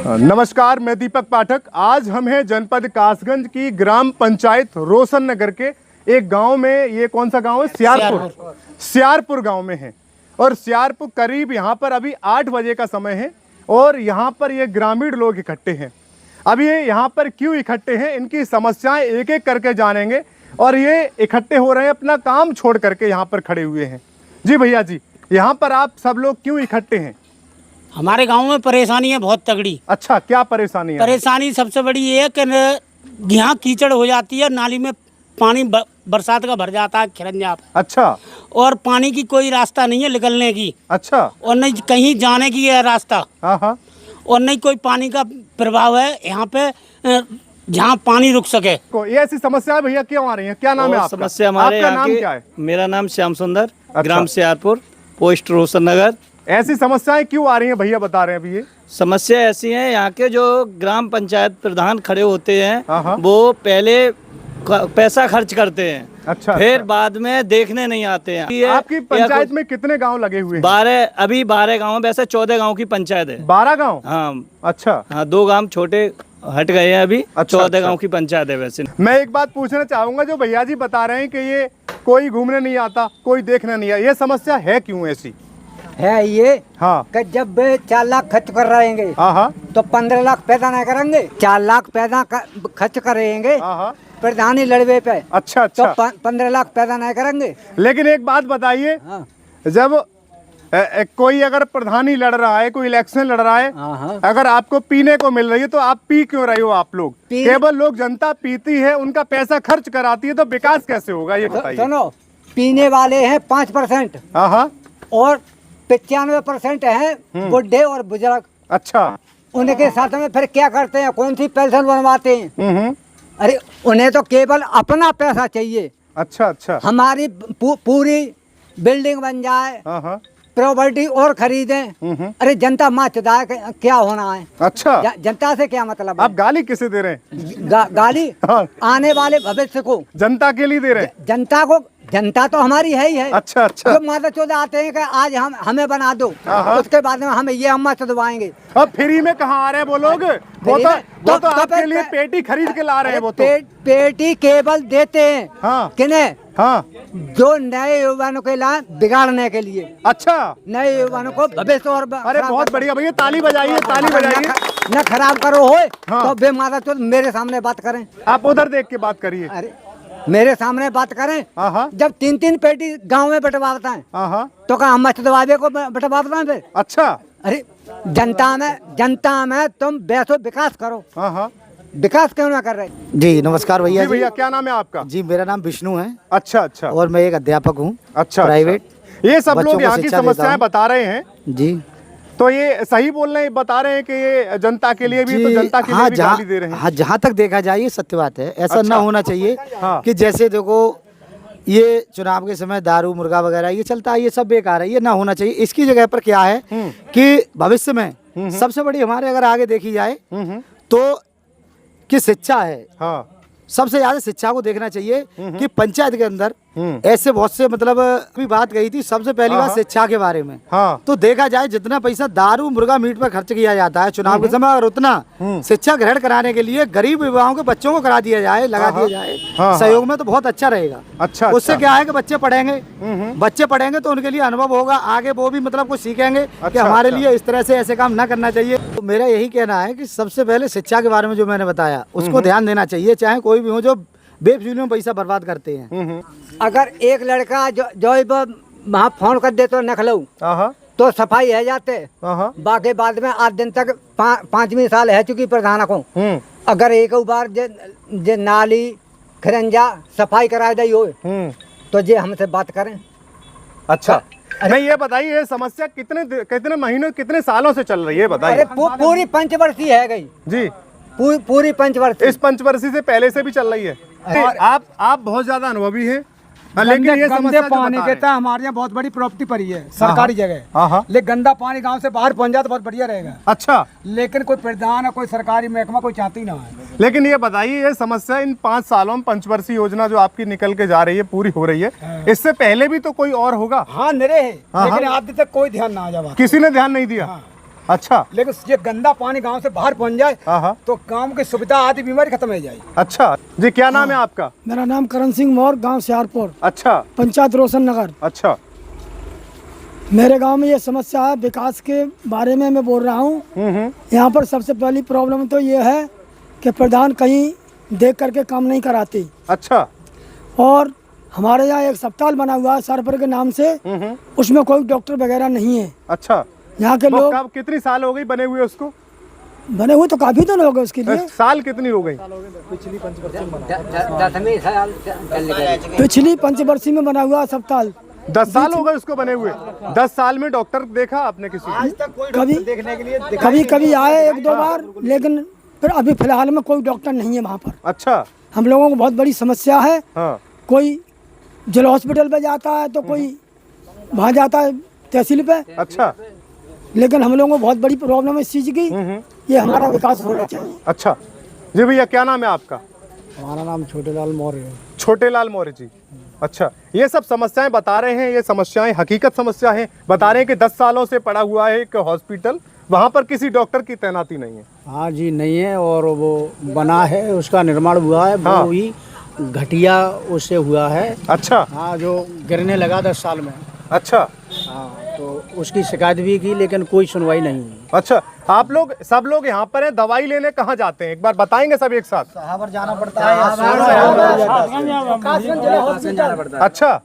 नमस्कार, मैं दीपक पाठक। आज हम हैं जनपद कासगंज की ग्राम पंचायत रोशन नगर के एक गांव में। ये कौन सा गांव है? सियारपुर गांव में है। और सियारपुर करीब यहाँ पर अभी 8 बजे का समय है और यहाँ पर ये ग्रामीण लोग इकट्ठे हैं। अब ये यहाँ पर क्यों इकट्ठे हैं, इनकी समस्याएं एक एक करके जानेंगे। और ये इकट्ठे हो रहे हैं, अपना काम छोड़ करके यहाँ पर खड़े हुए हैं। जी भैया जी, यहाँ पर आप सब लोग क्यों इकट्ठे हैं? हमारे गांव में परेशानी है बहुत तगड़ी। अच्छा, क्या परेशानी है? परेशानी सबसे बड़ी ये है कि यहाँ कीचड़ हो जाती है, नाली में पानी बरसात का भर जाता है खिरंजा। अच्छा। और पानी की कोई रास्ता नहीं है निकलने की। अच्छा। और नहीं कहीं जाने की है रास्ता। हाँ। और नहीं कोई पानी का प्रभाव है यहाँ पे जहाँ पानी रुक सके। ये ऐसी समस्या है भैया, क्यों आ रही है? क्या नाम है आपका? समस्या हमारे आपका नाम क्या है? मेरा नाम श्याम सुंदर। अच्छा। ग्राम सियारपुर, पोस्ट रोशन नगर। ऐसी समस्याएं क्यों आ रही हैं भैया, बता रहे हैं अभी? ये समस्या ऐसी है, यहाँ के जो ग्राम पंचायत प्रधान खड़े होते हैं वो पहले पैसा खर्च करते हैं। अच्छा। फिर बाद में देखने नहीं आते हैं। आपकी पंचायत में कितने गांव लगे हुए हैं? 12 गांव, वैसे 14 गांव की पंचायत है। 12 गांव? हाँ। अच्छा। हाँ, 2 गांव छोटे हट गए हैं अभी। अच्छा, 14 गांव की पंचायत है। वैसे मैं एक बात पूछना चाहूंगा, जो भैया जी बता रहे हैं कि ये कोई घूमने नहीं आता, कोई देखने नहीं आता, ये समस्या है क्यों ऐसी है? ये हाँ, कि जब 4 लाख खर्च कर रहेंगे तो 15 लाख पैदा नहीं करेंगे। 4 लाख पैदा खर्च करेंगे प्रधानी लड़वे पे। अच्छा। तो 15 लाख पैदा नहीं करेंगे। लेकिन एक बात बताइए, जब कोई अगर प्रधानी लड़ रहा है, कोई इलेक्शन लड़ रहा है, अगर आपको पीने को मिल रही है तो आप पी क्यों रहे हो? आप लोग केवल लोग, जनता पीती है, उनका पैसा खर्च कराती है, तो विकास कैसे होगा ये बताइए। सुनो, पीने वाले हैं 5% और 95% है बुढ़े और बुजुर्ग। अच्छा। उनके साथ में फिर क्या करते हैं? कौन सी पेंशन बनवाते हैं? अरे उन्हें तो केवल अपना पैसा चाहिए। अच्छा अच्छा। हमारी पूरी बिल्डिंग बन जाए, प्रॉपर्टी और खरीदें। अरे जनता माँ चुदा क्या होना है? अच्छा। जनता से क्या मतलब है? आप गाली किसे दे रहे हैं? गाली आने वाले भविष्य को, जनता के लिए दे रहे हैं। जनता को, जनता तो हमारी है ही है। अच्छा अच्छा। जो माता चौदह आते हैं कि आज हमें बना दो, उसके बाद में हमें ये अम्मा चुदवाएंगे। अब फ्री में कहाँ आ रहे हैं वो लोग? वो तो आपके लिए पेटी खरीद के ला रहे हैं। वो तो पेटी केवल देते हैं किन्हें? जो नए युवाओं के लिए बिगाड़ने के लिए। अच्छा। नए युवाओं को भविष्य और अरे बहुत बढ़िया भैया, ताली बजाइए, ताली बजाइए। न खराब करो हो तो बे माता चौदह मेरे सामने बात करें। आप उधर देख के बात करिए। अरे मेरे सामने बात करें। जब 3-3 पेटी गांव में बंटवाता है तो क्या हम चुदवावे को बंटवाता है? अच्छा। अरे जनता में तुम बैठो, विकास करो। विकास क्यों ना कर रहे? जी नमस्कार भैया। जी भैया, क्या नाम है आपका? जी मेरा नाम विष्णु है। अच्छा अच्छा। और मैं एक अध्यापक हूँ। अच्छा। प्राइवेट। ये सब लोग यहाँ की समस्याएं बता रहे हैं। जी। तो ये सही बोल रहे हैं, बता रहे हैं कि ये जनता के लिए भी, तो जनता के लिए भी गाली दे रहे हैं। हाँ, जहाँ तक देखा जाए ये सत्य बात है। ऐसा ना होना चाहिए कि जैसे देखो ये चुनाव के समय दारू मुर्गा वगैरह ये चलता है, ये सब बेकार है, ये ना होना चाहिए। इसकी जगह पर क्या है कि भविष्य में सबसे बड़ी हमारे अगर आगे देखी जाए तो कि शिक्षा है। सबसे ज्यादा शिक्षा को देखना चाहिए कि पंचायत के अंदर ऐसे बहुत से मतलब भी बात गई थी। सबसे पहली बात शिक्षा के बारे में। तो देखा जाए जितना पैसा दारू मुर्गा मीट पर खर्च किया जाता है चुनाव के समय, और उतना शिक्षा ग्रहण कराने के लिए गरीब युवाओं के बच्चों को करा दिया जाए, लगा दिया जाए सहयोग में, तो बहुत अच्छा रहेगा। अच्छा। उससे क्या है कि बच्चे पढ़ेंगे तो उनके लिए अनुभव होगा, आगे वो भी मतलब कुछ सीखेंगे कि हमारे लिए इस तरह से ऐसे काम ना करना चाहिए। तो मेरा यही कहना है कि सबसे पहले शिक्षा के बारे में जो मैंने बताया उसको ध्यान देना चाहिए, चाहे कोई भी हो जो बेफिजूल में पैसा बर्बाद करते हैं। अगर एक लड़का जो वहाँ फोन कर दे तो नखलऊ तो सफाई है जाते, बाकी बाद में 8 दिन तक 5वीं साल है चुकी प्रधान को। अगर एक बार जे नाली खरंजा सफाई करा दी हो तो जे हमसे बात करें। अच्छा। नहीं, ये बताइए, ये समस्या कितने महीनों, कितने सालों से चल रही है बताइए? पूरी पंचवर्षीय है गई जी, पूरी पंचवर्षीय। इस पंचवर्षीय से पहले से भी चल रही है। आप बहुत ज्यादा अनुभवी हैं, लेकिन ये गंदे पानी के तहत हमारे यहाँ बहुत बड़ी प्रॉपर्टी पड़ी है सरकारी जगह। लेकिन गंदा पानी गांव से बाहर पहुंच जाए तो बहुत बढ़िया रहेगा। अच्छा। लेकिन कोई प्रधान कोई सरकारी महकमा कोई चाहती ना है। लेकिन ये बताइए, ये समस्या इन 5 सालों में पंचवर्षीय योजना जो आपकी निकल के जा रही है, पूरी हो रही है, इससे पहले भी तो कोई और होगा? हाँ, निरे है, लेकिन आज तक कोई ध्यान ना आ जाए, किसी ने ध्यान नहीं दिया। अच्छा, लेकिन ये गंदा पानी गांव से बाहर पहुंच जाए तो गांव की सुविधा आदि बीमारी खत्म हो जाए। अच्छा जी, क्या नाम है आपका? मेरा नाम करण सिंह मौर्य, गांव सियारपुर। अच्छा, पंचायत रोशन नगर। अच्छा, मेरे गांव में ये समस्या है, विकास के बारे में मैं बोल रहा हूँ। यहाँ पर सबसे पहली प्रॉब्लम तो ये है कि प्रधान कहीं देख करके काम नहीं कराती। अच्छा, और हमारे यहाँ एक अस्पताल बना हुआ है सियारपुर के नाम से, उसमें कोई डॉक्टर वगैरह नहीं है। अच्छा, यहाँ के लोग कितनी साल हो गई बने हुए उसको? बने हुए तो काफी दिन हो गए उसके लिए। साल कितनी हो गई? पिछली पंचवर्षीय में बना हुआ अस्पताल 10 साल हो गए उसको बने हुए। 10 साल में डॉक्टर देखा आपने किसी को? आज तक कोई कभी देखने के लिए कभी कभी आए 1-2 बार, लेकिन फिर अभी फिलहाल में कोई डॉक्टर नहीं है वहाँ पर। अच्छा, हम लोगों को बहुत बड़ी समस्या है। हाँ, कोई जिला हॉस्पिटल पे जाता है तो कोई वहाँ जाता है तहसील पे। अच्छा, लेकिन हम लोगों को बहुत बड़ी प्रॉब्लम है इस चीज़ की, ये हमारा विकास होना चाहिए। अच्छा जी। भैया क्या नाम है आपका? हमारा नाम छोटेलाल मौर्य है। छोटेलाल मौर्य जी। अच्छा, ये सब समस्याएं बता रहे हैं, ये समस्याएं हकीकत समस्या हैं। बता रहे हैं कि 10 सालों से पड़ा हुआ है एक हॉस्पिटल, वहाँ पर किसी डॉक्टर की तैनाती नहीं है। हाँ जी, नहीं है। और वो बना है, उसका निर्माण हुआ है, हाँ। वो ही घटिया उससे हुआ है। अच्छा, हाँ, जो गिरने लगा 10 साल में। अच्छा, हाँ, तो उसकी शिकायत भी की, लेकिन कोई सुनवाई नहीं हुई। अच्छा। आप लोग सब लोग यहाँ पर हैं, दवाई लेने कहाँ जाते हैं? एक बार बताएंगे सब एक साथ। सहावर जाना पड़ता है। अच्छा,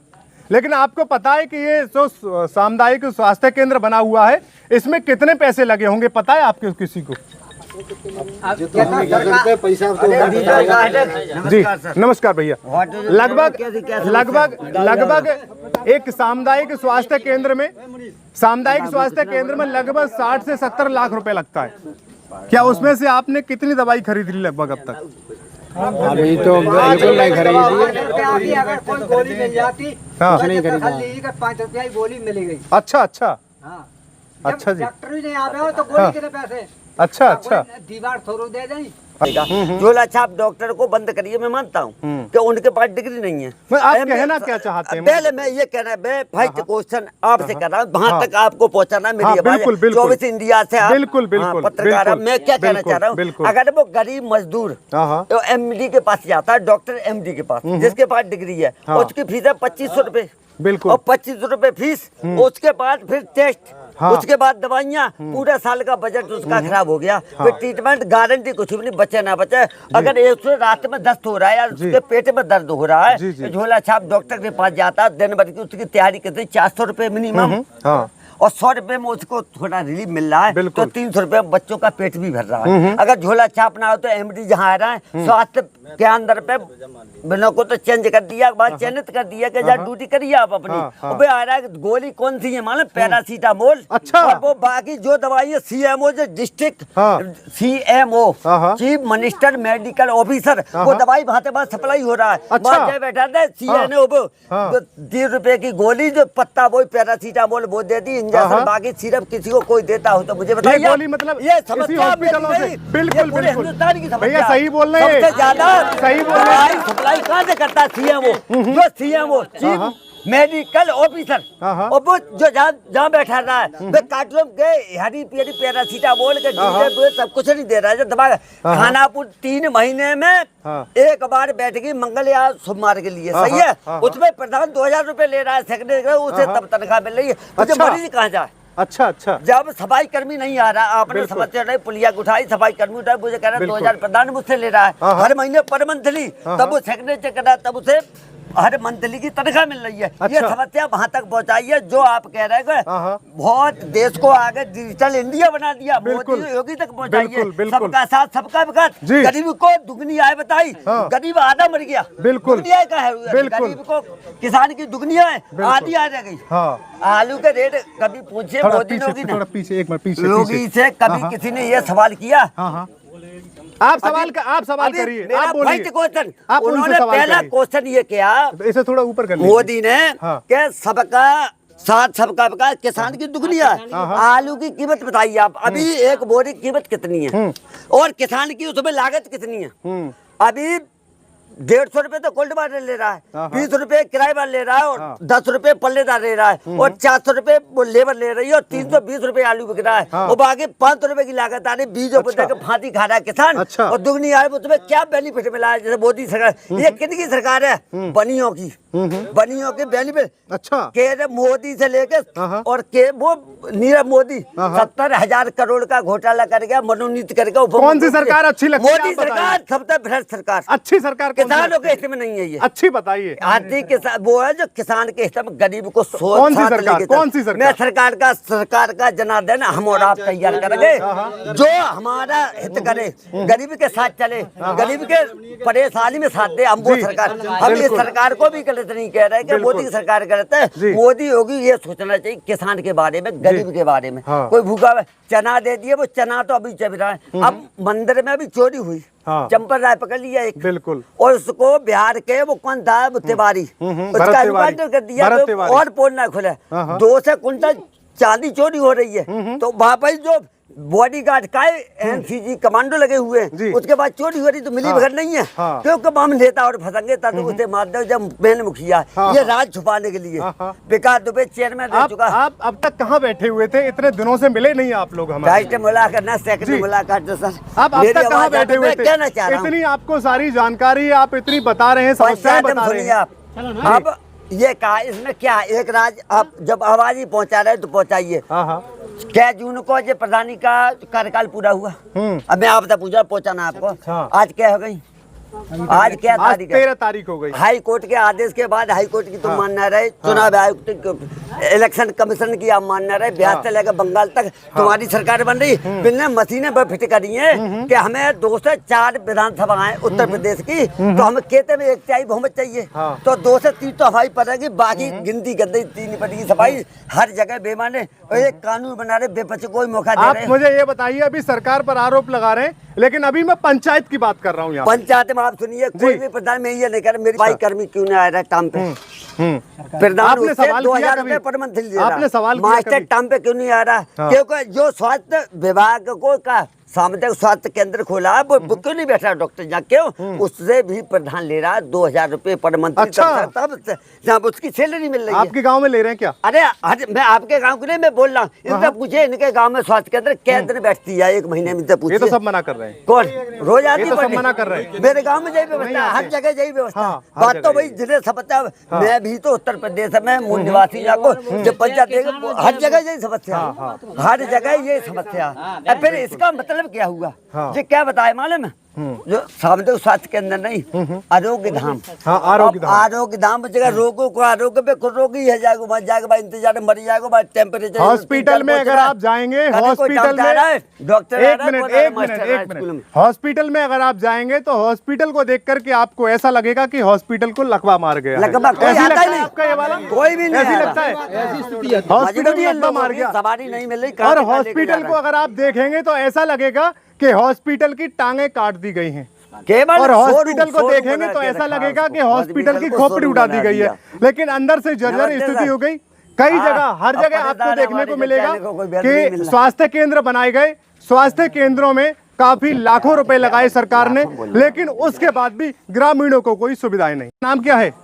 लेकिन आपको पता है कि ये जो सामुदायिक स्वास्थ्य केंद्र बना हुआ है, इसमें कितने पैसे लगे होंगे, पता है आपके किसी को? जी नमस्कार भैया। लगभग एक सामुदायिक स्वास्थ्य केंद्र में लगभग 60 से 70 लाख रुपए लगता है। क्या उसमें से आपने कितनी दवाई खरीद ली लगभग अब तक? अभी तो बिल्कुल नहीं खरीदी। अगर कोई गोली मिल जाती हाँ। तो नहीं खरीदी, 5 रुपया की गोली मिली गई। अच्छा, अच्छा, हाँ। अच्छा जी। डॉक्टर भी नहीं आ रहे हो तो गोली के पैसे। अच्छा, अच्छा, दीवार थोड़ो दे दें। झोला छाप डॉक्टर को बंद करिए। मैं मानता हूँ कि उनके पास डिग्री नहीं है। आप कहना क्या चाहते हैं? पहले मैं ये कह रहा है, फर्स्ट क्वेश्चन आपसे कर रहा हूँ, वहाँ तक आपको पहुँचाना मेरी आवाज़। 24 इंडिया से आप पत्रकार, मैं क्या कहना चाह रहा हूँ, अगर वो गरीब मजदूर तो MD के पास जाता है, डॉक्टर MD के पास, जिसके पास डिग्री है, उसकी फीस है 2500 रुपए। बिल्कुल। और 2500 रुपए फीस, उसके बाद फिर टेस्ट, उसके बाद दवाइयाँ, पूरा साल का बजट उसका खराब हो गया। फिर ट्रीटमेंट गारंटी कुछ भी नहीं, बचे ना बचे। अगर एक रात में दस्त हो रहा है या उसके पेट में दर्द हो रहा है, झोला छाप डॉक्टर के पास जाता है, दिन भर की उसकी तैयारी करते 400 रुपए मिनिमम, और 100 रुपए में उसको थोड़ा रिलीफ मिल रहा है, तो 300 रुपए बच्चों का पेट भी भर रहा है। अगर झोला छाप ना हो तो MD जहाँ आ रहा है, स्वास्थ्य के अंदर पे बिना को तो चेंज कर दिया, बात चयनित कर दिया कि जहाँ ड्यूटी करिए आप अपनी। अब आ रहा है गोली कौन सी है मालूम? पैरासीटामोल। अच्छा। और वो बाकी जो दवाई है CMO, जो district CMO, chief minister medical officer, वो दवाई वहाँ से बाद सप्लाई हो रहा है। वहाँ बैठा था CNO, 10 रुपए की गोली जो पत्ता वो पैरासीटामोल वो दे दी, इंजेक्शन बाकी सिर्फ किसी को कोई देता हो तो मुझे बताइए। गोली मतलब ये समस्या हॉस्पिटलों से? बिल्कुल बिल्कुल हिंदुस्तान की समस्या। भैया सही बोल रहे हैं, सबसे ज्यादा सही बोल रहे हैं। सप्लाई कहाँ से करता है? CMO, जो CMO चीफ मेडिकल ऑफिसर, और वो जो जहाँ बैठा रहा है, वे कार्टून के हरी पेरी पैरासीटामोल के सब कुछ नहीं दे रहा है। दवा खानापुर 3 महीने में एक बार बैठेगी मंगल या सोमवार के लिए, सही है? उसमें प्रधान 2000 रुपए ले रहा है, सेक्रेटरी उसे तब तनख्वाह मिल रही है। मुझे मरीज कहाँ जाए? अच्छा, अच्छा। जब सफाई कर्मी नहीं आ रहा, आपने समस्या नहीं, पुलिया उठाई, सफाई कर्मी उठाई, मुझे कह रहा है 2000 प्रधान मुझसे ले रहा है हर महीने पर मंथली, तब वो सेक्रेटरी कर रहा है, तब उसे हर मंथली की तनख्वाह मिल रही है। ये समस्या वहाँ तक पहुँचाई है जो आप कह रहे हैं। बहुत देश को आगे डिजिटल इंडिया बना दिया, मोदी योगी तक पहुँचाई है। सबका साथ सबका विकास, गरीब को दुगनी आय बताई, गरीब आधा मर गया। बिल्कुल दुगनी आय का है, गरीब को किसान की दुगनी आय आधी आ रह गई। आलू के रेट कभी पूछे मोदी योगी से, कभी किसी ने ये सवाल किया? आप सवाल करिए, आप बोलिए। क्वेश्चन आप उन्होंने पहला क्वेश्चन ये किया, इसे थोड़ा ऊपर कर लीजिए। मोदी ने क्या सबका साथ सबका विकास, किसान की दुगनी है। आलू की कीमत बताइए आप, अभी एक बोरी की कीमत कितनी है और किसान की उसमें लागत कितनी है? अभी 150 रुपए तो कोल्ड वाटर ले रहा है, 20 रुपए किराए वाला ले रहा है, और 10 रुपए पल्लेदार ले रहा है, और 400 रुपए वो लेबर ले रही है, और 320 रुपए आलू बिक रहा है, और बाकी 500 रुपए की लागत आ रही, बीज और के फांसी खा रहा है किसान, और दुगनी आए वो तुम्हें क्या बेनिफिट मिला है? जैसे मोदी सरकार, ये किन की सरकार है? बनियों की, बनियों के बेनिफिट। अच्छा, के मोदी से लेके और के वो नीरव मोदी 70,000 करोड़ का घोटाला कर गया, मनोनीत करके। कौन सी सरकार अच्छी लगती है? मोदी सरकार सबसे भ्रष्ट सरकार। अच्छी सरकार किसानों के हित में नहीं है ये। अच्छी बताइए। आदि किसान वो है जो किसान के हित में गरीब को कौन सी सरकार? कौन सी सरकार? मैं सरकार का जनार्दन हम और आप तैयार करेंगे जो हमारा हित करे, गरीब के साथ चले, गरीब के परेशानी में साथ दे, हम वो सरकार। हम इस सरकार को भी गलत नहीं कह रहे कि मोदी की सरकार गलत है। मोदी होगी ये सोचना चाहिए किसान के बारे में, गरीब के बारे में। कोई भूखा चना दे दिए, वो चना तो अभी चल रहा है। अब मंदिर में अभी चोरी हुई, चंपल राय पकड़ लिया एक, बिल्कुल, और उसको बिहार के वो कौन था तिवारी, उसका इन्काउंटर कर दिया, और पोल ना खुले। 200 कुंटल चांदी चोरी हो रही है, तो वहाँ पर जो बॉडीगार्ड का एनसीजी कमांडो लगे हुए हैं, उसके बाद चोरी हो रही तो मिली भगत नहीं है, क्योंकि हम नेता और फंसेंगे तब उसे मार दो जब मेन मुखिया। ये राज छुपाने के लिए विकास दुबे चेयरमैन रह चुका। आप अब तक कहाँ बैठे हुए थे? इतने दिनों से मिले नहीं आप लोग हमारे। फर्स्ट मुलाकात ना सेकंड मुलाकात सर। आप अब तक कहाँ बैठे हुए थे? कहना चाह रहा हूँ इतनी आपको सारी जानकारी आप इतनी बता रहे हैं, समस्याएं बता रहे हैं आप। अब ये कहा इसमें क्या एक राज, आप जब आवाज ही पहुंचा रहे तो पहुंचाइए। क्या जून को जो प्रधानी का कार्यकाल पूरा हुआ? अब मैं आपसे पूछा पहुंचाना आपको। आज क्या हो गई? आज क्या तारीख है? 13 तारीख हो गई। हाई कोर्ट के आदेश के बाद हाई कोर्ट की तो मानना रहे, चुनाव आयुक्त इलेक्शन कमीशन की आप मानना रहे, बिहार से लेकर बंगाल तक तुम्हारी सरकार बन रही। बिल्कुल मशीनें पर फिट करी है कि हमें 2 से 4 विधानसभाएं उत्तर प्रदेश की, तो हमें कहते में 1/4 बहुमत चाहिए, तो 2 से 3 तो हमारी पड़ेगी, बाकी गिनती गंदी 3 पड़ेगी। सफाई हर जगह बेमाने एक कानून बना रहे, बेपच कोई मौका दे रहे। आप मुझे ये बताइए, अभी सरकार पर आरोप लगा रहे हैं, लेकिन अभी मैं पंचायत की बात कर रहा हूँ। पंचायत में आप सुनिए, कोई भी प्रधान में ये नहीं कर, मेरी भाई कर्मी क्यों नहीं आ रहा है टाइम पे? प्रधान आपने सवाल 2000 रुपए पर मंथ ले रहा, आपने सवाल मास्टर टाइम पे क्यों नहीं आ रहा? क्योंकि जो स्वास्थ्य विभाग को का सामुदायिक स्वास्थ्य केंद्र खोला है, वो क्यों नहीं बैठा डॉक्टर जा? क्यों? उससे भी प्रधान ले रहा है 2000 रुपए पर मंथ। अच्छा, तब उसकी सैलरी मिल रही है। आपके गांव में ले रहे हैं क्या? अरे मैं आपके गांव के नहीं मैं बोल रहा हूँ, इनसे पूछे इनके गांव में स्वास्थ्य केंद्र कैसे बैठती है 1 महीने में? पूछे। ये तो सब मना कर रहे हैं। कौन रोज आती? सब मना कर रहे हैं। मेरे गांव में यही व्यवस्था है, हर जगह यही व्यवस्था। बात तो भाई जिन्हें समस्या, मैं भी तो उत्तर प्रदेश में मूल निवासी जाको जब पंचायत हर जगह यही समस्या, हर जगह यही समस्या। फिर इसका मतलब क्या हुआ? ये क्या बताए मालूम है? जो सामुदायिक स्वास्थ्य केंद्र नहीं, आरोग्य धाम। आरोग्य धाम जगह रोगों को आरोग्य पे खुद रोगी है, जाएगा वहाँ जाएगा इंतजार मर जाएगा, टेम्परेचर। हॉस्पिटल में अगर आप जाएंगे, हॉस्पिटल में डॉक्टर एक मिनट, हॉस्पिटल में अगर आप जाएंगे तो हॉस्पिटल को देख करके आपको ऐसा लगेगा कि हॉस्पिटल को लकवा मार गया। लकवा कोई आता ही नहीं, आपका ये वाला कोई भी नहीं ऐसी लगता है। हॉस्पिटल में लकवा मार गया, सवारी नहीं मिल रही। और हॉस्पिटल को अगर आप देखेंगे तो ऐसा लगेगा कि हॉस्पिटल की टांगें काट दी गई हैं, और हॉस्पिटल को देखेंगे तो ऐसा लगेगा कि हॉस्पिटल की खोपड़ी उड़ा दी गई है, लेकिन अंदर से जर्जर स्थिति हो गई। कई जगह, हर जगह आपको देखने को मिलेगा कि स्वास्थ्य केंद्र बनाए गए, स्वास्थ्य केंद्रों में काफी लाखों रुपए लगाए सरकार ने, लेकिन उसके बाद भी ग्रामीणों को कोई सुविधाएं नहीं। नाम क्या है?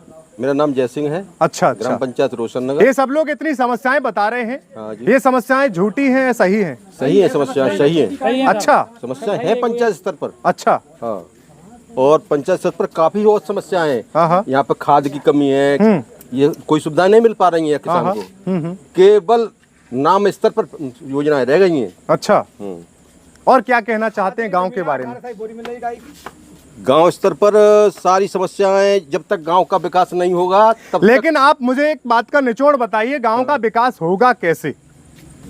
मेरा नाम जय सिंह है। अच्छा, ग्राम पंचायत रोशन नगर। ये सब लोग इतनी समस्याएं बता रहे हैं, ये समस्याएं झूठी हैं, सही हैं? सही है, समस्या सही है। अच्छा, समस्या है पंचायत स्तर पर। अच्छा, हाँ, और पंचायत स्तर पर काफी और समस्याएं हैं। यहाँ पे खाद की कमी है, ये कोई सुविधा नहीं मिल पा रही है किसान को, केवल नाम स्तर पर योजनाएं रह गई हैं। अच्छा, और क्या कहना चाहते हैं गाँव के बारे में? गांव स्तर पर सारी समस्याएं, जब तक गांव का विकास नहीं होगा तब लेकिन आप मुझे एक बात का निचोड़ बताइए, गांव का विकास होगा कैसे?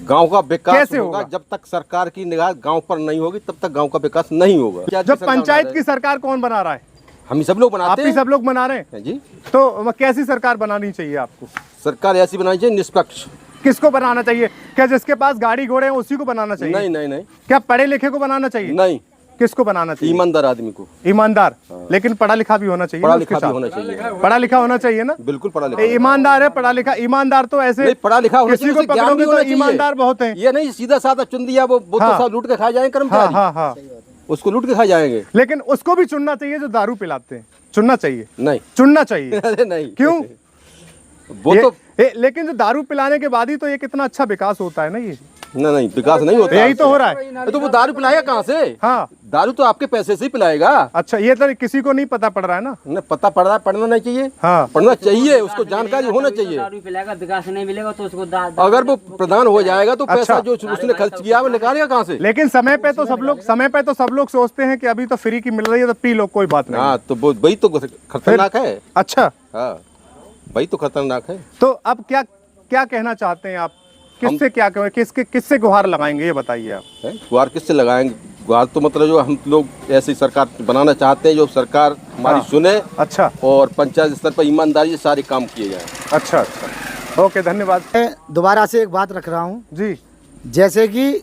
गांव का विकास कैसे होगा जब तक सरकार की निगाह गांव पर नहीं होगी, तब तक गांव का विकास नहीं होगा। जब पंचायत की सरकार कौन बना रहा है? हम ही सब लोग बनाते हैं। आप ही सब लोग बना रहे हैं जी। तो कैसी सरकार बनानी चाहिए आपको? सरकार ऐसी बनानी चाहिए निष्पक्ष। किसको बनाना चाहिए? क्या जिसके पास गाड़ी घोड़े हैं उसी को बनाना चाहिए? नहीं नहीं नहीं। क्या पढ़े लिखे को बनाना चाहिए? नहीं। किसको बनाना चाहिए? ईमानदार आदमी को। ईमानदार, लेकिन पढ़ा लिखा भी होना चाहिए। पढ़ा लिखा भी होना चाहिए। पढ़ा लिखा होना चाहिए ना? बिल्कुल पढ़ा लिखा। ईमानदार है, पढ़ा लिखा। ईमानदार तो ऐसे पढ़ा लिखा होना चाहिए, किसी को पकड़ोगे तो ईमानदार बहुत है। ये नहीं सीधा साधा चुन दिया वो तो सब लूट के खा जाए कर्मचारी। उसको लूट के खा जाएंगे। लेकिन उसको भी चुनना चाहिए जो दारू पिलाते हैं, चुनना चाहिए? नहीं, चुनना चाहिए। अरे नहीं, क्यों? वो तो लेकिन जो दारू पिलाने के बाद ही तो ये कितना अच्छा विकास होता है ना, ये नहीं विकास नहीं होता। यही तो हो रहा है। तो वो दारू पिलाएगा कहाँ से? हाँ, दारू तो आपके पैसे से ही पिलाएगा। अच्छा, ये तो किसी को नहीं पता पड़ रहा है ना। नहीं पता पड़ रहा है, पढ़ना नहीं चाहिए। हाँ, पढ़ना चाहिए, उसको जानकारी होना चाहिए। दारू पिलाएगा, विकास नहीं मिलेगा तो उसको अगर वो प्रधान हो जाएगा तो पैसा जो उसने खर्च किया वो निकालेगा कहाँ से? लेकिन समय पे तो सब लोग सोचते हैं कि अभी तो फ्री की मिल रही है तो पी लो, कोई बात नहीं। हाँ, तो वही तो खतरनाक है। अच्छा, हाँ, वही तो खतरनाक है। तो अब क्या कहना चाहते हैं आप? किससे क्या कहें, किससे गुहार लगाएंगे, ये बताइए आप। गुहार किससे लगाएंगे? गुहार तो मतलब जो हम लोग ऐसी सरकार बनाना चाहते हैं जो सरकार हमारी सुने। अच्छा, और पंचायत स्तर पर ईमानदारी से सारे काम किए जाए। अच्छा अच्छा, ओके, धन्यवाद। मैं दोबारा से एक बात रख रहा हूँ जी, जैसे कि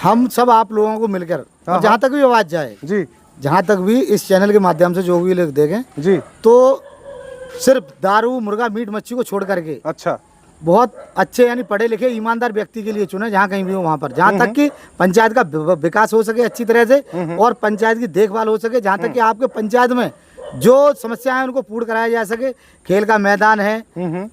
हम सब आप लोगों को मिलकर, और जहाँ तक भी आवाज़ जाए जी, जहाँ तक भी इस चैनल के माध्यम से जो भी लोग देखें जी, तो सिर्फ दारू, मुर्गा, मीट, मच्छी को छोड़ करके अच्छा, बहुत अच्छे यानी पढ़े लिखे ईमानदार व्यक्ति के लिए चुने, जहाँ कहीं भी हो वहाँ पर, जहाँ तक कि पंचायत का विकास हो सके अच्छी तरह से और पंचायत की देखभाल हो सके, जहाँ तक कि आपके पंचायत में जो समस्याएं हैं उनको पूर्ण कराया जा सके। खेल का मैदान है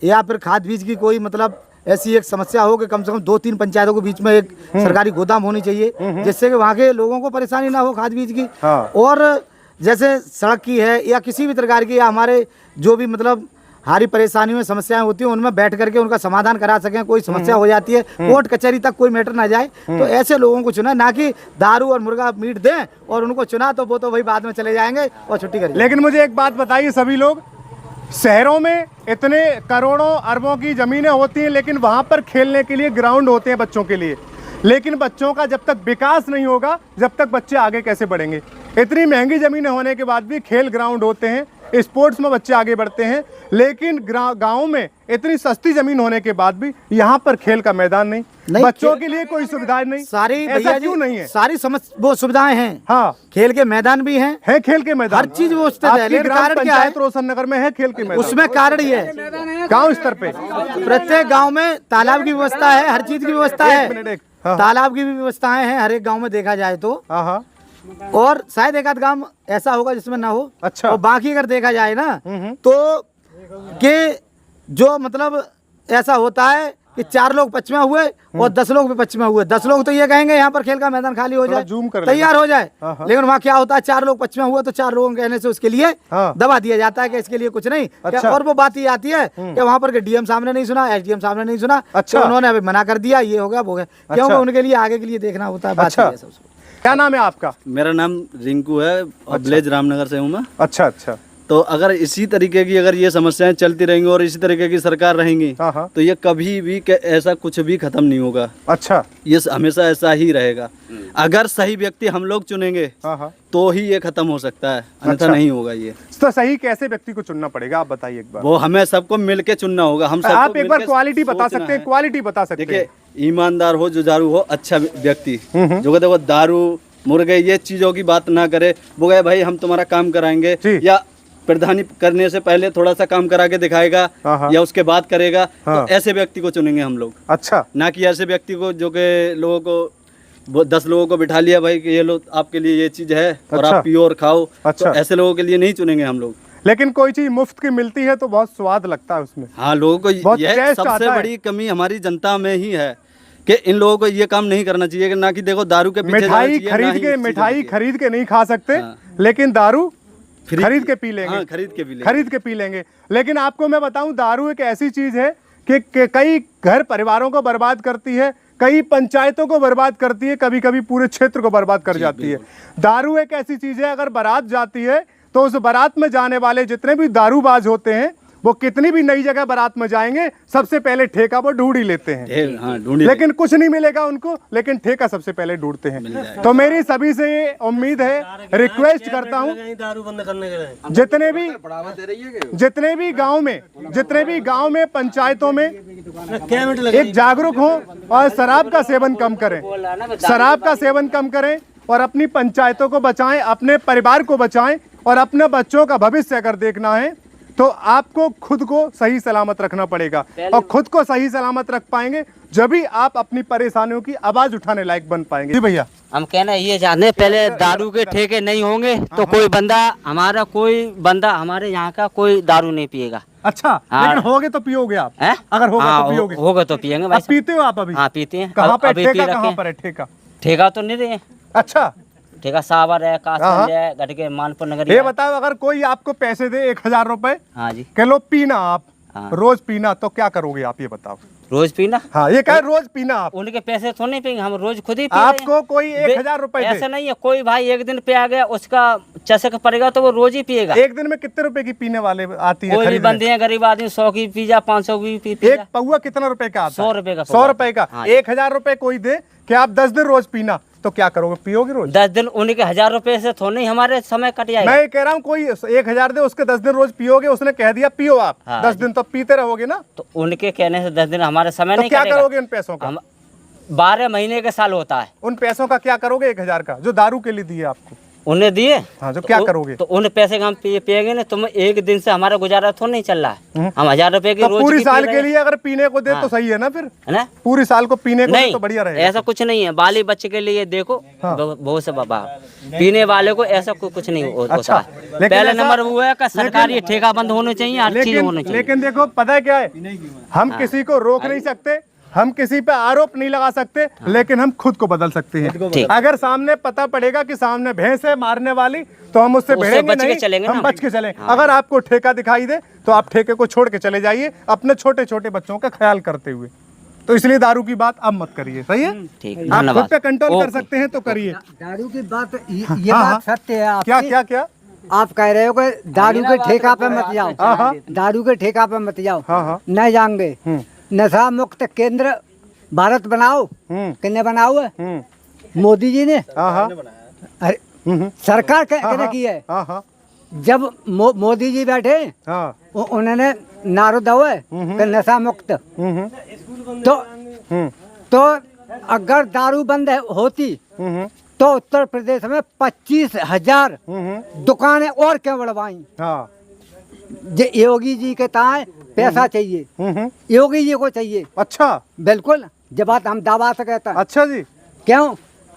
या फिर खाद बीज की कोई मतलब ऐसी एक समस्या हो कि कम से कम 2-3 पंचायतों के बीच में एक सरकारी गोदाम होनी चाहिए, जिससे कि वहाँ के लोगों को परेशानी ना हो खाद बीज की। और जैसे सड़क की है या किसी भी प्रकार की, या हमारे जो भी मतलब हमारी परेशानियों में समस्याएं होती हैं उनमें बैठ करके उनका समाधान करा सकें। कोई समस्या हो जाती है, कोर्ट कचहरी तक कोई मैटर ना जाए, तो ऐसे लोगों को चुना, ना कि दारू और मुर्गा मीट दें और उनको चुना तो वो तो वही बाद में चले जाएंगे और छुट्टी करेंगे। लेकिन मुझे एक बात बताइए, सभी लोग शहरों में इतने करोड़ों अरबों की जमीनें होती हैं, लेकिन वहां पर खेलने के लिए ग्राउंड होते हैं बच्चों के लिए, लेकिन बच्चों का जब तक विकास नहीं होगा, जब तक बच्चे आगे कैसे बढ़ेंगे? इतनी महंगी जमीनें होने के बाद भी खेल ग्राउंड होते हैं, स्पोर्ट्स में बच्चे आगे बढ़ते हैं, लेकिन गाँव में इतनी सस्ती जमीन होने के बाद भी यहाँ पर खेल का मैदान नहीं, बच्चों के लिए कोई सुविधाएं नहीं। सारी ऐसा क्यों नहीं है? सारी वो सुविधाएं हैं। हाँ, खेल के मैदान भी हैं, खेल के मैदान, हर चीज व्यवस्थित है। लेकिन कारण क्या है? रोशन नगर में है खेल के मैदान, उसमें कारण ये है गांव स्तर पे प्रत्येक गांव में तालाब की व्यवस्था है, हर चीज की व्यवस्था है, तालाब की भी व्यवस्थाएं हैं हर एक गांव में देखा जाए तो। और शायद एक आध गांव ऐसा होगा जिसमें ना हो। अच्छा, और बाकी अगर देखा जाए ना तो कि जो मतलब ऐसा होता है कि 4 लोग पश्चिमा हुए और 10 लोग भी पश्चिमा हुए। 10 लोग तो ये कहेंगे यहाँ पर खेल का मैदान खाली हो जाए, तैयार हो जाए, लेकिन वहाँ क्या होता है, 4 लोग पश्चिमा हुए तो 4 लोगों के कहने से उसके लिए दबा दिया जाता है कि इसके लिए कुछ नहीं। अच्छा। और वो बात ये आती है कि वहाँ पर डीएम सामने नहीं सुना, एसडीएम सामने नहीं सुना, अच्छा, तो उन्होंने अभी मना कर दिया, ये हो गया वो गया, क्योंकि उनके लिए आगे के लिए देखना होता है। अच्छा, क्या नाम है आपका? मेरा नाम रिंकू है, ब्लेज रामनगर से हूँ मैं। अच्छा अच्छा, तो अगर इसी तरीके की अगर ये समस्याएं चलती रहेंगी और इसी तरीके की सरकार रहेंगी तो ये कभी भी ऐसा कुछ भी खत्म नहीं होगा। अच्छा, ये हमेशा ऐसा ही रहेगा। अगर सही व्यक्ति हम लोग चुनेंगे तो ही ये खत्म हो सकता है, अन्यथा नहीं होगा ये। तो सही कैसे व्यक्ति को चुनना पड़ेगा, आप बताइए एक बार। वो हमें सबको मिलके चुनना होगा। हम सबको आप एक बार क्वालिटी बता सकते हैं? क्वालिटी बता सकते हैं? देखिए, ईमानदार हो, जुझारू हो, अच्छा व्यक्ति जो देखो दारू मुर्गे ये चीजों की बात ना करे, वो गए भाई हम तुम्हारा काम कराएंगे, या प्रधानी करने से पहले थोड़ा सा काम करा के दिखाएगा या उसके बाद करेगा, तो ऐसे व्यक्ति को चुनेंगे हम लोग। अच्छा, ना कि ऐसे व्यक्ति को जो के लोगों को 10 लोगों को बिठा लिया भाई कि ये लो आपके लिए ये चीज है और आप पियो और खाओ। अच्छा, तो ऐसे लोगों के लिए नहीं चुनेंगे हम लोग। लेकिन कोई चीज मुफ्त की मिलती है तो बहुत स्वाद लगता है उसमें। हाँ, लोगों को यह सबसे बड़ी कमी हमारी जनता में ही है कि इन लोगों को ये काम नहीं करना चाहिए, ना कि देखो दारू के पीछे मिठाई खरीद के नहीं खा सकते, लेकिन दारू खरीद के पी लेंगे। खरीद के पी लेंगे। लेकिन आपको मैं बताऊं, दारू एक ऐसी चीज है कि कई घर परिवारों को बर्बाद करती है, कई पंचायतों को बर्बाद करती है, कभी कभी पूरे क्षेत्र को बर्बाद कर जाती है। दारू एक ऐसी चीज है, अगर बारात जाती है तो उस बारात में जाने वाले जितने भी दारूबाज होते हैं वो कितनी भी नई जगह बारात में जाएंगे, सबसे पहले ठेका वो ढूंढ ही लेते हैं। लेकिन कुछ नहीं मिलेगा उनको, लेकिन ठेका सबसे पहले ढूंढते हैं। तो मेरी सभी से ये उम्मीद है, रिक्वेस्ट करता हूं, जितने भी गांव में पंचायतों में एक जागरूक हो और शराब का सेवन कम करें, और अपनी पंचायतों को बचाएं, अपने परिवार को बचाएं, और अपने बच्चों का भविष्य अगर देखना है तो आपको खुद को सही सलामत रखना पड़ेगा, और खुद को सही सलामत रख पाएंगे जब भी आप अपनी परेशानियों की आवाज उठाने लायक बन पाएंगे। जी भैया, हम कहना ये चाहते हैं, पहले दारू के ठेके नहीं होंगे तो कोई बंदा हमारे यहाँ का कोई दारू नहीं पिएगा। अच्छा, लेकिन होगे तो पियोगे आप? अगर होगा तो पियोगे? होगा तो पियेंगे भाई। पीते हो आप अभी? हाँ पीते हैं। कहाँ पे ठेका? कहाँ पर है ठेका? ठेका तो नहीं रहे। अच्छा, ठेका सावर है, कासगंज है, गटके, मानपुर नगर। ये बताओ, अगर कोई आपको पैसे दे 1000 रुपए, हाँ जी, किलो पीना आप, रोज पीना, तो क्या करोगे आप? ये बताओ। रोज पीना? हाँ, ये क्या रोज पीना आप? उनके पैसे तो नहीं पियेंगे, हम रोज खुद ही आपको कोई 1000 रुपए दे? ऐसा नहीं है, कोई भाई एक दिन पे आ गया, उसका चस्क पड़ेगा तो वो रोज ही पिएगा। एक दिन में कितने रुपए की पीने वाले आती है? कोई भी बंदे हैं गरीब आदमी 100 की पी जा, 500 की पी। एक पौवा कितना रुपए का आता है? 100 रुपए का। 100 रुपए का। 1000 रुपए कोई दे कि आप 10 दिन रोज पीना, तो क्या करोगे? पियोगे रोज? 10 दिन उनके 1000 रुपए से थोड़ी हमारे समय कट जाएगा। मैं कह रहा हूँ कोई 1000 दे, उसके 10 दिन रोज पियोगे, उसने कह दिया पियो आप, 10 दिन तो पीते रहोगे ना? तो उनके कहने से 10 दिन हमारे समय नहीं क्या करोगे उन पैसों का? 12 महीने का साल होता है। उन पैसों का क्या करोगे? 1000 का जो दारू के लिए दिए आपको, उन्हें दिए। हाँ, जो क्या करोगे? तो उन पैसे का हम पिएंगे ना, तुम एक दिन से हमारा गुजारा तो नहीं चल रहा है। हम 1000 रुपए की रोज पूरी साल के लिए अगर पीने को दे तो सही है ना? फिर है ना, पूरी साल को पीने को दे तो बढ़िया रहेगा। ऐसा कुछ नहीं है, बाली बच्चे के लिए देखो बहुत से बाबा पीने वाले को ऐसा कुछ नहीं होता। पहले नंबर वो है कि सरकारी ठेका बंद होने चाहिए, हर चीज होनी चाहिए। लेकिन देखो, पता है क्या है, हम किसी को रोक नहीं सकते, हम किसी पे आरोप नहीं लगा सकते, लेकिन हम खुद को बदल सकते हैं। अगर सामने पता पड़ेगा कि सामने भैंस है मारने वाली, तो हम उससे भिड़ेंगे नहीं, हम बच के चलेंगे। अगर आपको ठेका दिखाई दे तो आप ठेके को छोड़ के चले जाइए, अपने छोटे छोटे बच्चों का ख्याल करते हुए। तो इसलिए दारू की बात अब मत करिए, सही है? आप खुद पे कंट्रोल कर सकते हैं तो करिए। दारू की बात, ये बात सत्य है आपकी। क्या क्या क्या आप कह रहे हो कि दारू के ठेका पे मत जाओ, दारू के ठेका पे मत जाओ, नहीं जाएंगे। नशा मुक्त केंद्र भारत बनाओ, किसने बनाओ है? मोदी जी ने। अरे सरकार कहने की है। जब मोदी जी बैठे, उन्होंने नारो दवा है कि नशा मुक्त। तो अगर दारू बंद होती तो उत्तर प्रदेश में 25,000 दुकानें और क्यों बढ़वाई। योगी जी के ताए पैसा चाहिए, योगी जी को चाहिए। अच्छा, बिल्कुल, जब बात हम दावा से कहते हैं। अच्छा जी, क्यों?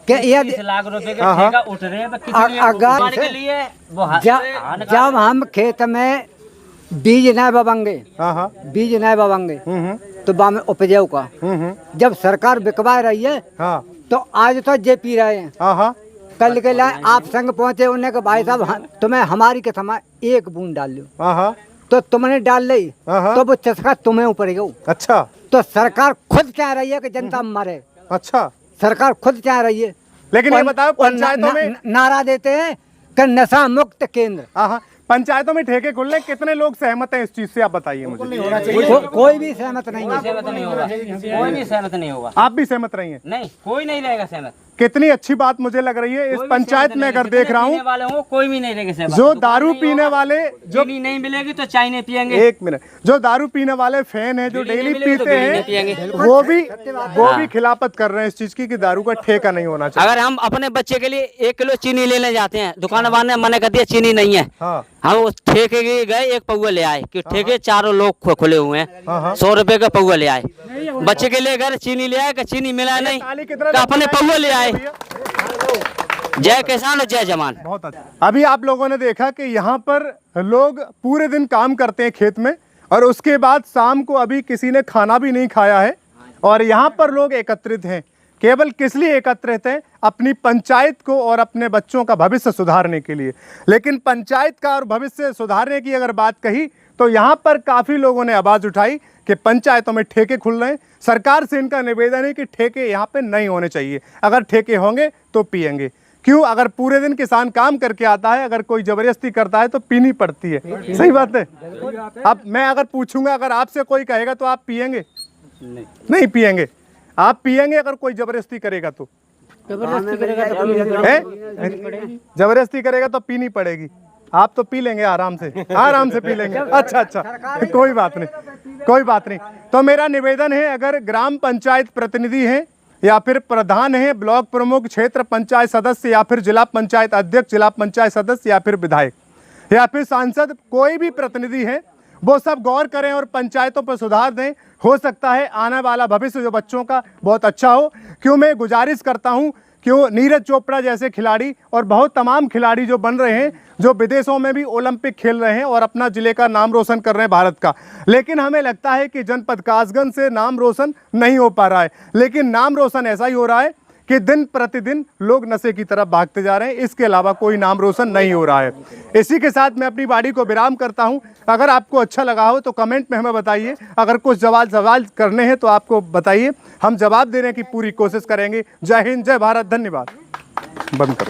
ये 20 लाख रुपए का ठेका उठ रहे हैं जब हम खेत में बीज नहीं बवाएंगे, बीज नहीं बवाएंगे तो बाम उपजाऊ का जब सरकार बिकवा रही है, तो आज तो जे पी रहे हैं, कल के लिए आप संग पहुंचे, उन्हें कि भाई साहब तुम्हें हमारी के समय एक बूंद डाल लो, तो तुमने डाल ली तो वो चस्का तुम्हें ऊपर गो। अच्छा, तो सरकार खुद चाह रही है कि जनता मरे। अच्छा, सरकार खुद चाह रही है, लेकिन ये बताओ पंचायतों में नारा देते हैं कि नशा मुक्त केंद्र। पंचायतों में ठेके खुलने, कितने लोग सहमत हैं इस चीज से? आप बताइए मुझे। कोई भी सहमत नहीं है। सहमत नहीं होगा, कोई भी सहमत नहीं होगा। आप भी सहमत रही हैं? नहीं, कोई नहीं रहेगा सहमत। कितनी अच्छी बात मुझे लग रही है इस पंचायत में, अगर देख रहा हूँ कोई भी नहीं रहेगा सहमत। जो दारू पीने वाले, जो नहीं मिलेगी तो चाय नहीं पियेंगे। एक मिनट, जो दारू पीने वाले फैन है, जो डेली पीते हैं, वो भी खिलाफत कर रहे हैं इस चीज की कि दारू का ठेका नहीं होना चाहिए। अगर हम अपने बच्चे के लिए 1 किलो चीनी लेने जाते हैं, दुकान वाले ने मना कर दिया चीनी नहीं है, हम उस ठेके के गए 1 पौवा ले आए कि ठेके चारों लोग खुले हुए हैं, 100 रुपए का पौवा ले आए। बच्चे के लिए गए चीनी ले आए, चीनी मिला नहीं, अपने पौवा ले आए। जय किसान और जय जवान। बहुत अच्छा। अभी आप लोगों ने देखा कि यहाँ पर लोग पूरे दिन काम करते हैं खेत में, और उसके बाद शाम को अभी किसी ने खाना भी नहीं खाया है, और यहाँ पर लोग एकत्रित हैं। केवल किस लिए एकत्रित हैं? अपनी पंचायत को और अपने बच्चों का भविष्य सुधारने के लिए। लेकिन पंचायत का और भविष्य सुधारने की अगर बात कही तो यहाँ पर काफ़ी लोगों ने आवाज़ उठाई कि पंचायतों में ठेके खुल रहे हैं। सरकार से इनका निवेदन है कि ठेके यहाँ पे नहीं होने चाहिए, अगर ठेके होंगे तो पिएंगे। क्यों? अगर पूरे दिन किसान काम करके आता है, अगर कोई जबरदस्ती करता है तो पीनी पड़ती है। सही बात है। अब मैं अगर पूछूंगा, अगर आपसे कोई कहेगा तो आप पिएंगे? नहीं पिएंगे। आप पिएंगे अगर कोई जबरदस्ती करेगा तो? जबरदस्ती करेगा तो पीनी पड़ेगी। आप तो पी लेंगे आराम से, आराम से पी लेंगे। अच्छा अच्छा, कोई बात नहीं, कोई बात नहीं। तो मेरा निवेदन है, अगर ग्राम पंचायत प्रतिनिधि हैं या फिर प्रधान हैं, ब्लॉक प्रमुख, क्षेत्र पंचायत सदस्य या फिर जिला पंचायत अध्यक्ष, जिला पंचायत सदस्य या फिर विधायक, या फिर सांसद, कोई भी प्रतिनिधि है, वो सब गौर करें और पंचायतों पर सुधार दें। हो सकता है आने वाला भविष्य जो बच्चों का बहुत अच्छा हो। क्यों मैं गुजारिश करता हूं, क्यों नीरज चोपड़ा जैसे खिलाड़ी और बहुत तमाम खिलाड़ी जो बन रहे हैं, जो विदेशों में भी ओलंपिक खेल रहे हैं और अपना जिले का नाम रोशन कर रहे हैं भारत का, लेकिन हमें लगता है कि जनपद कासगंज से नाम रोशन नहीं हो पा रहा है। लेकिन नाम रोशन ऐसा ही हो रहा है कि दिन प्रतिदिन लोग नशे की तरफ भागते जा रहे हैं, इसके अलावा कोई नाम रोशन नहीं हो रहा है। इसी के साथ मैं अपनी वाणी को विराम करता हूं। अगर आपको अच्छा लगा हो तो कमेंट में हमें बताइए। अगर कुछ सवाल करने हैं तो आपको बताइए, हम जवाब देने की पूरी कोशिश करेंगे। जय हिंद, जय भारत, धन्यवाद। बंद करो।